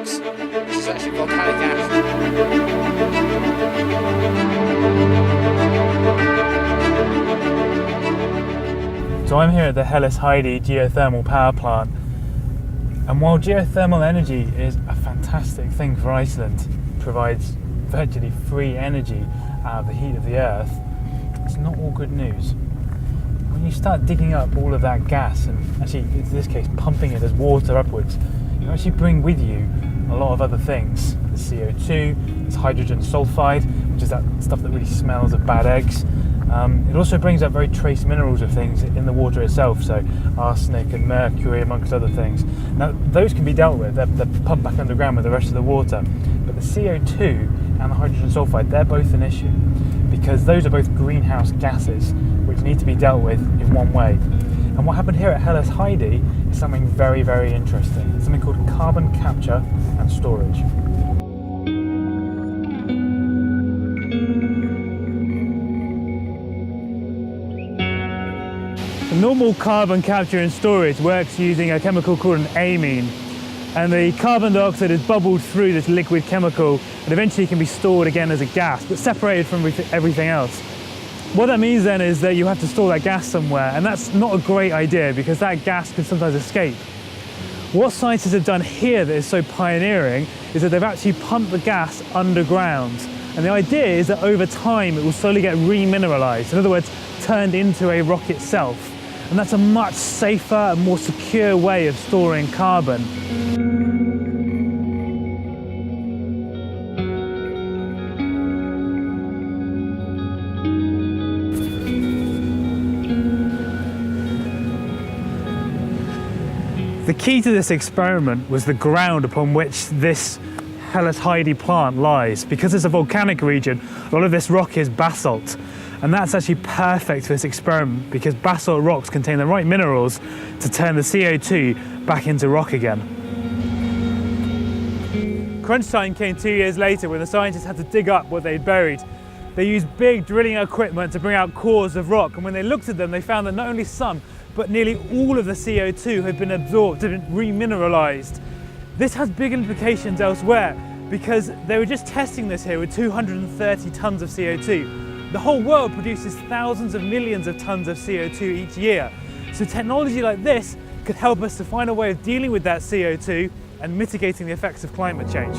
rocks. This is actually volcanic ash. So I'm here at the Helis Heidi geothermal power plant, and while geothermal energy is a fantastic thing for Iceland, provides virtually free energy out of the heat of the earth, it's not all good news. When you start digging up all of that gas and actually, in this case, pumping it as water upwards, you actually bring with you a lot of other things. There's CO2, there's hydrogen sulfide, which is that stuff that really smells of bad eggs. It also brings up very trace minerals of things in the water itself, so arsenic and mercury amongst other things. Now those can be dealt with, they're pumped back underground with the rest of the water, but the CO2 and the hydrogen sulfide, they're both an issue because those are both greenhouse gases which need to be dealt with in one way. And what happened here at Helis Heidi is something very, very interesting. It's something called carbon capture and storage. Normal carbon capture and storage works using a chemical called an amine, and the carbon dioxide is bubbled through this liquid chemical and eventually can be stored again as a gas, but separated from everything else. What that means then is that you have to store that gas somewhere, and that's not a great idea because that gas can sometimes escape. What scientists have done here that is so pioneering is that they've actually pumped the gas underground, and the idea is that over time it will slowly get remineralized, in other words, turned into a rock itself. And that's a much safer and more secure way of storing carbon. The key to this experiment was the ground upon which this Helis Heidi plant lies. Because it's a volcanic region, a lot of this rock is basalt. And that's actually perfect for this experiment because basalt rocks contain the right minerals to turn the CO2 back into rock again. Crunch time came 2 years later when the scientists had to dig up what they'd buried. They used big drilling equipment to bring out cores of rock, and when they looked at them they found that not only some, but nearly all of the CO2 had been absorbed, had been remineralized. This has big implications elsewhere because they were just testing this here with 230 tons of CO2. The whole world produces thousands of millions of tons of CO2 each year. So technology like this could help us to find a way of dealing with that CO2 and mitigating the effects of climate change.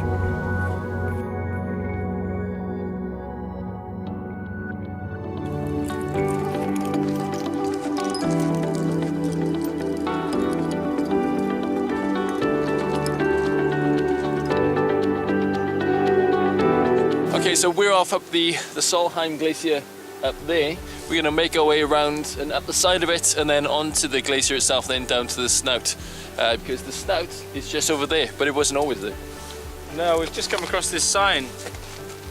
Okay, so we're off up the Solheim Glacier up there. We're going to make our way around and up the side of it and then onto the glacier itself, then down to the snout. Because the snout is just over there, but it wasn't always there. No, we've just come across this sign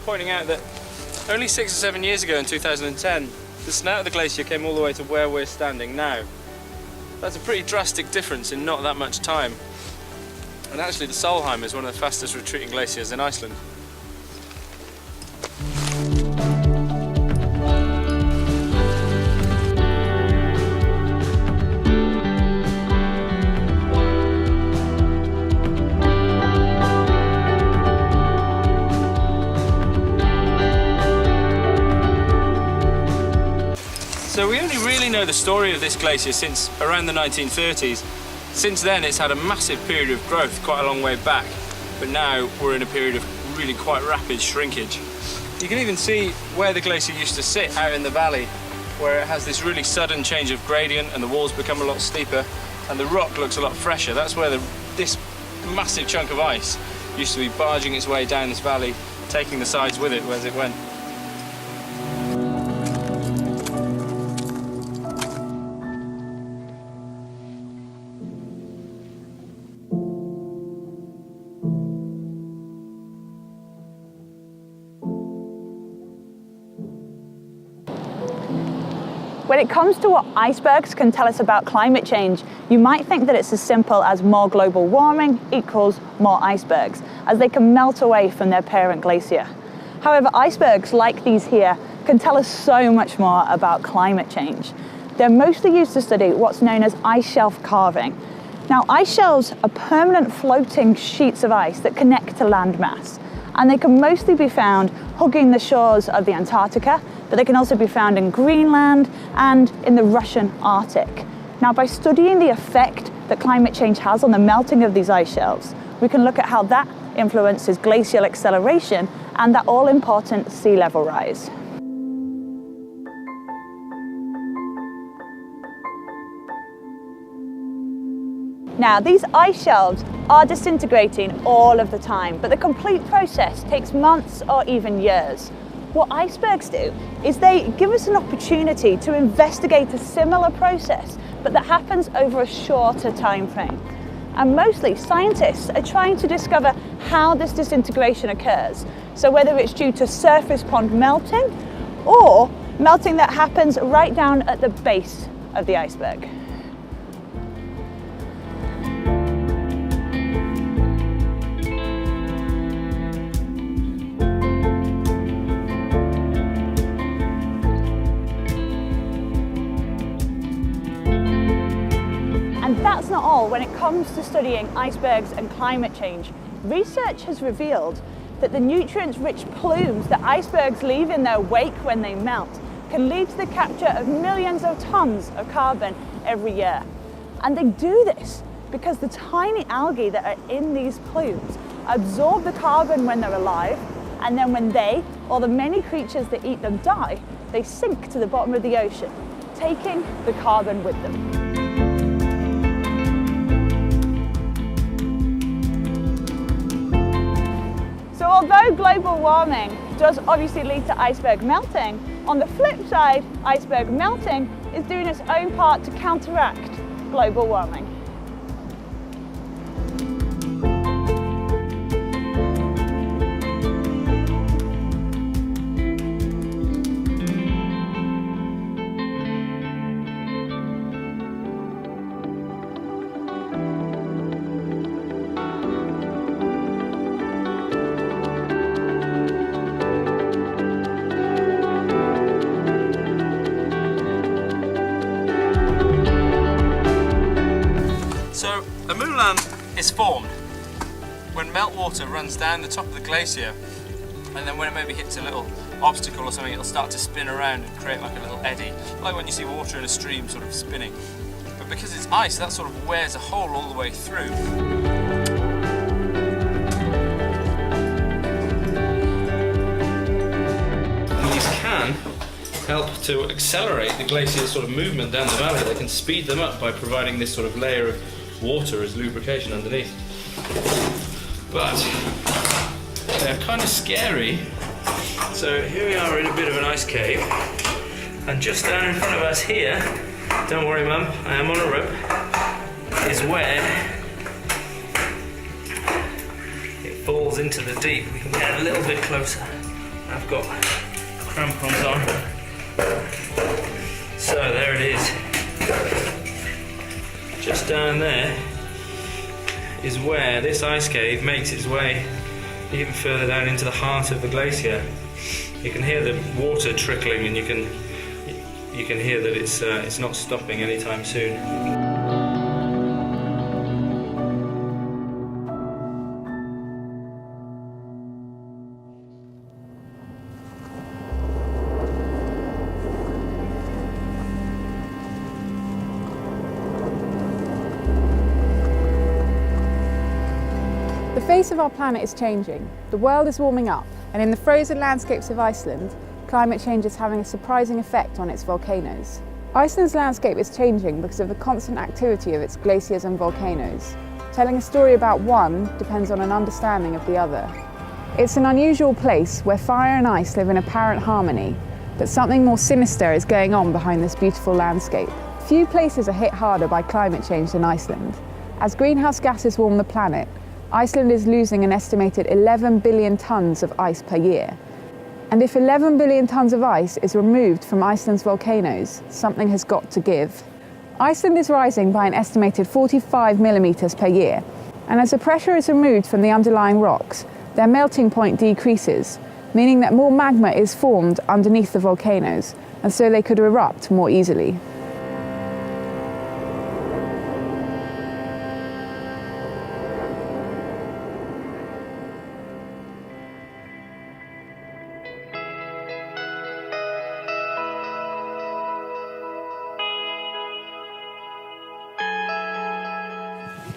pointing out that only 6 or 7 years ago in 2010, the snout of the glacier came all the way to where we're standing now. That's a pretty drastic difference in not that much time. And actually the Solheim is one of the fastest retreating glaciers in Iceland. So we only really know the story of this glacier since around the 1930s. Since then it's had a massive period of growth quite a long way back, but now we're in a period of really quite rapid shrinkage. You can even see where the glacier used to sit out in the valley, where it has this really sudden change of gradient and the walls become a lot steeper and the rock looks a lot fresher. That's where this massive chunk of ice used to be barging its way down this valley, taking the sides with it as it went. When it comes to what icebergs can tell us about climate change, you might think that it's as simple as more global warming equals more icebergs, as they can melt away from their parent glacier. However, icebergs like these here can tell us so much more about climate change. They're mostly used to study what's known as ice shelf carving. Now, ice shelves are permanent floating sheets of ice that connect to landmass, and they can mostly be found hugging the shores of the Antarctica, but they can also be found in Greenland and in the Russian Arctic. Now, by studying the effect that climate change has on the melting of these ice shelves, we can look at how that influences glacial acceleration and that all-important sea level rise. Now, these ice shelves are disintegrating all of the time, but the complete process takes months or even years. What icebergs do is they give us an opportunity to investigate a similar process, but that happens over a shorter time frame. And mostly, scientists are trying to discover how this disintegration occurs. So whether it's due to surface pond melting or melting that happens right down at the base of the iceberg. And that's not all. When it comes to studying icebergs and climate change, research has revealed that the nutrient-rich plumes that icebergs leave in their wake when they melt can lead to the capture of millions of tons of carbon every year. And they do this because the tiny algae that are in these plumes absorb the carbon when they're alive, and then when they, or the many creatures that eat them, die, they sink to the bottom of the ocean, taking the carbon with them. So although global warming does obviously lead to iceberg melting, on the flip side, iceberg melting is doing its own part to counteract global warming. So a moorland is formed when meltwater runs down the top of the glacier, and then when it maybe hits a little obstacle or something, it'll start to spin around and create like a little eddy, like when you see water in a stream sort of spinning. But because it's ice, that sort of wears a hole all the way through. And these can help to accelerate the glacier's sort of movement down the valley. They can speed them up by providing this sort of layer of water as lubrication underneath. But they're kind of scary. So here we are in a bit of an ice cave, and just down in front of us here, don't worry mum, I am on a rope, is where it falls into the deep. We can get a little bit closer. I've got crampons on. So there it is. Just down there is where this ice cave makes its way even further down into the heart of the glacier. You can hear the water trickling, and you can hear that it's not stopping anytime soon. The face of our planet is changing. The world is warming up, and in the frozen landscapes of Iceland, climate change is having a surprising effect on its volcanoes. Iceland's landscape is changing because of the constant activity of its glaciers and volcanoes. Telling a story about one depends on an understanding of the other. It's an unusual place where fire and ice live in apparent harmony, but something more sinister is going on behind this beautiful landscape. Few places are hit harder by climate change than Iceland. As greenhouse gases warm the planet, Iceland is losing an estimated 11 billion tonnes of ice per year. And if 11 billion tonnes of ice is removed from Iceland's volcanoes, something has got to give. Iceland is rising by an estimated 45 millimetres per year, and as the pressure is removed from the underlying rocks, their melting point decreases, meaning that more magma is formed underneath the volcanoes, and so they could erupt more easily.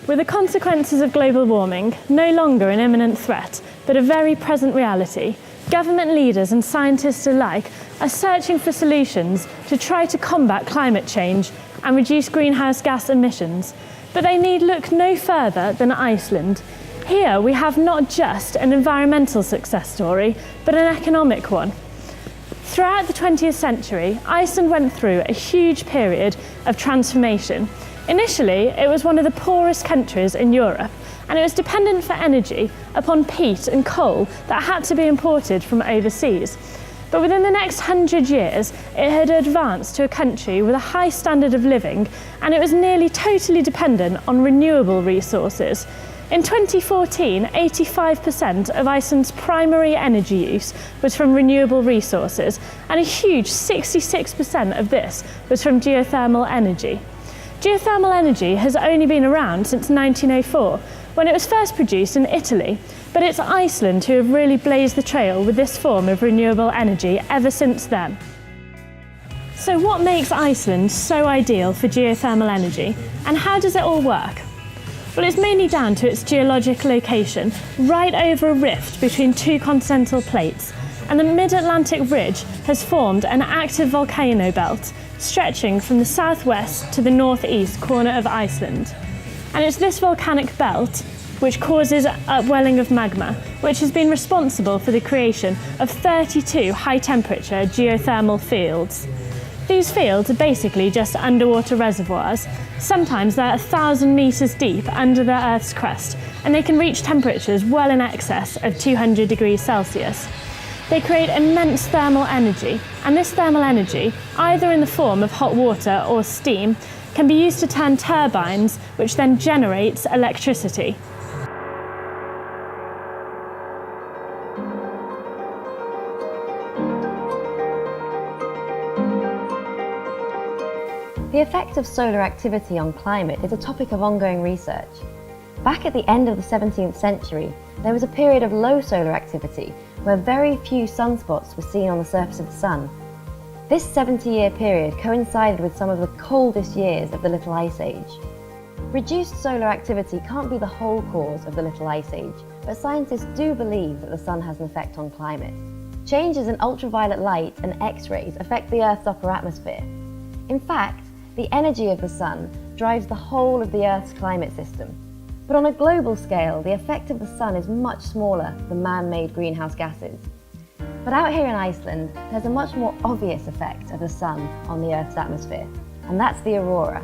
With the consequences of global warming no longer an imminent threat, but a very present reality, government leaders and scientists alike are searching for solutions to try to combat climate change and reduce greenhouse gas emissions. But they need look no further than Iceland. Here we have not just an environmental success story, but an economic one. Throughout the 20th century, Iceland went through a huge period of transformation. Initially, it was one of the poorest countries in Europe, and it was dependent for energy upon peat and coal that had to be imported from overseas. But within the next 100 years, it had advanced to a country with a high standard of living, and it was nearly totally dependent on renewable resources. In 2014, 85% of Iceland's primary energy use was from renewable resources, and a huge 66% of this was from geothermal energy. Geothermal energy has only been around since 1904, when it was first produced in Italy, but it's Iceland who have really blazed the trail with this form of renewable energy ever since then. So what makes Iceland so ideal for geothermal energy, and how does it all work? Well, it's mainly down to its geologic location, right over a rift between two continental plates, and the mid-Atlantic ridge has formed an active volcano belt, stretching from the southwest to the northeast corner of Iceland. And it's this volcanic belt which causes upwelling of magma, which has been responsible for the creation of 32 high-temperature geothermal fields. These fields are basically just underwater reservoirs. Sometimes they're 1,000 metres deep under the Earth's crust, and they can reach temperatures well in excess of 200 degrees Celsius. They create immense thermal energy, and this thermal energy, either in the form of hot water or steam, can be used to turn turbines, which then generates electricity. The effect of solar activity on climate is a topic of ongoing research. Back at the end of the 17th century, there was a period of low solar activity where very few sunspots were seen on the surface of the sun. This 70-year period coincided with some of the coldest years of the Little Ice Age. Reduced solar activity can't be the whole cause of the Little Ice Age, but scientists do believe that the sun has an effect on climate. Changes in ultraviolet light and X-rays affect the Earth's upper atmosphere. In fact, the energy of the sun drives the whole of the Earth's climate system. But on a global scale, the effect of the sun is much smaller than man-made greenhouse gases. But out here in Iceland, there's a much more obvious effect of the sun on the Earth's atmosphere, and that's the aurora.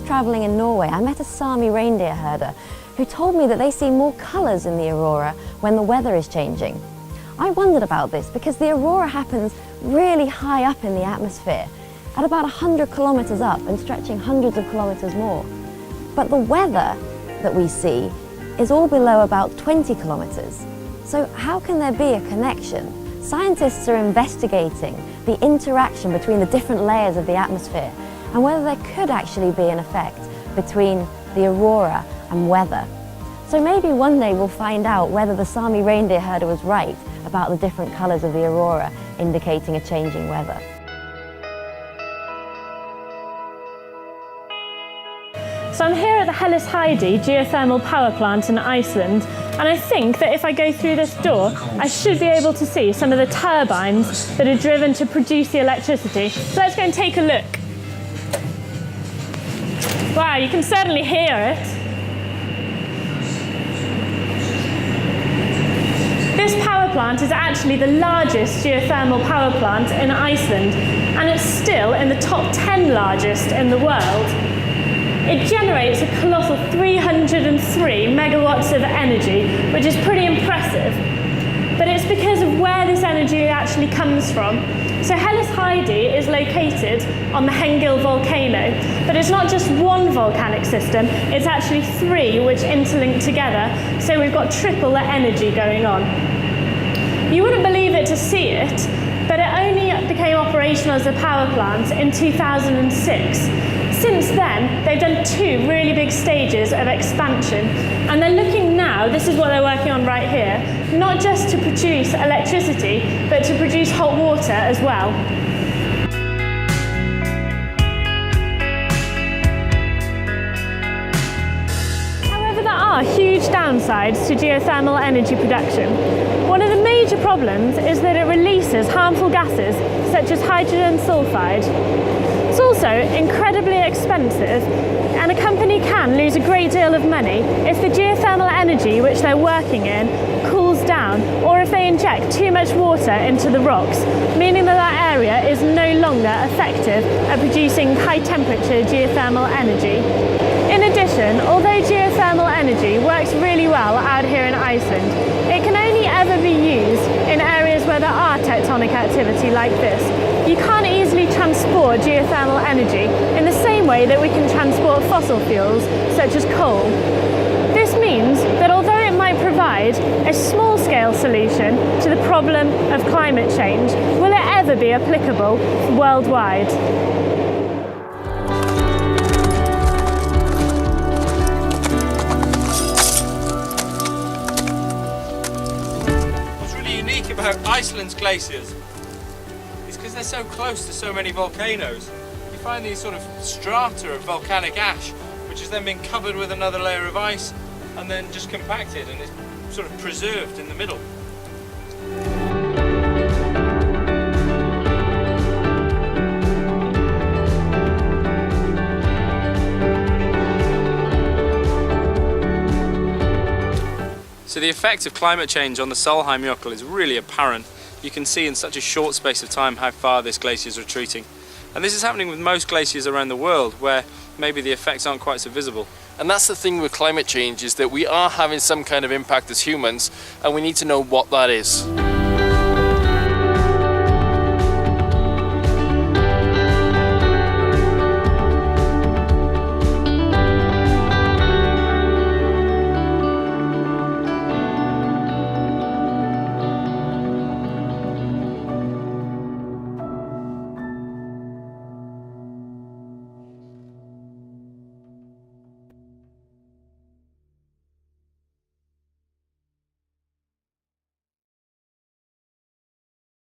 Travelling in Norway, I met a Sami reindeer herder who told me that they see more colours in the aurora when the weather is changing. I wondered about this because the aurora happens really high up in the atmosphere, at about 100 kilometres up and stretching hundreds of kilometres more. But the weather that we see is all below about 20 kilometres. So how can there be a connection? Scientists are investigating the interaction between the different layers of the atmosphere and whether there could actually be an effect between the aurora and weather. So maybe one day we'll find out whether the Sami reindeer herder was right about the different colours of the aurora indicating a changing weather. So I'm here at the Helis Heidi geothermal power plant in Iceland, and I think that if I go through this door, I should be able to see some of the turbines that are driven to produce the electricity. So let's go and take a look. Wow, you can certainly hear it. This power plant is actually the largest geothermal power plant in Iceland, and it's still in the top 10 largest in the world. It generates a colossal 303 megawatts of energy, which is pretty impressive. but it's because of where this energy actually comes from. So Helis Heidi is located on the Hengil volcano, but it's not just one volcanic system, it's actually three which interlink together, so we've got triple the energy going on. You wouldn't believe it to see it, but it only became operational as a power plant in 2006. Since then, they've done two really big stages of expansion, and they're looking now, this is what they're working on right here, not just to produce electricity, but to produce hot water as well. However, there are huge downsides to geothermal energy production. One of the major problems is that it releases harmful gases such as hydrogen sulfide. It's also incredibly expensive, and a company can lose a great deal of money if the geothermal energy which they're working in cools down, or if they inject too much water into the rocks, meaning that that area is no longer effective at producing high temperature geothermal energy. In addition, although geothermal energy works really well out here in Iceland, it can only ever be used in areas where there are tectonic activity like this. You can't easily transport geothermal energy in the same way that we can transport fossil fuels, such as coal. This means that although it might provide a small-scale solution to the problem of climate change, will it ever be applicable worldwide? What's really unique about Iceland's glaciers is because they're so close to so many volcanoes. You find these sort of strata of volcanic ash, which has then been covered with another layer of ice and then just compacted, and it's sort of preserved in the middle. So the effect of climate change on the Solheim Jökull is really apparent. You can see in such a short space of time how far this glacier is retreating. And this is happening with most glaciers around the world, where maybe the effects aren't quite so visible. And that's the thing with climate change, is that we are having some kind of impact as humans, and we need to know what that is.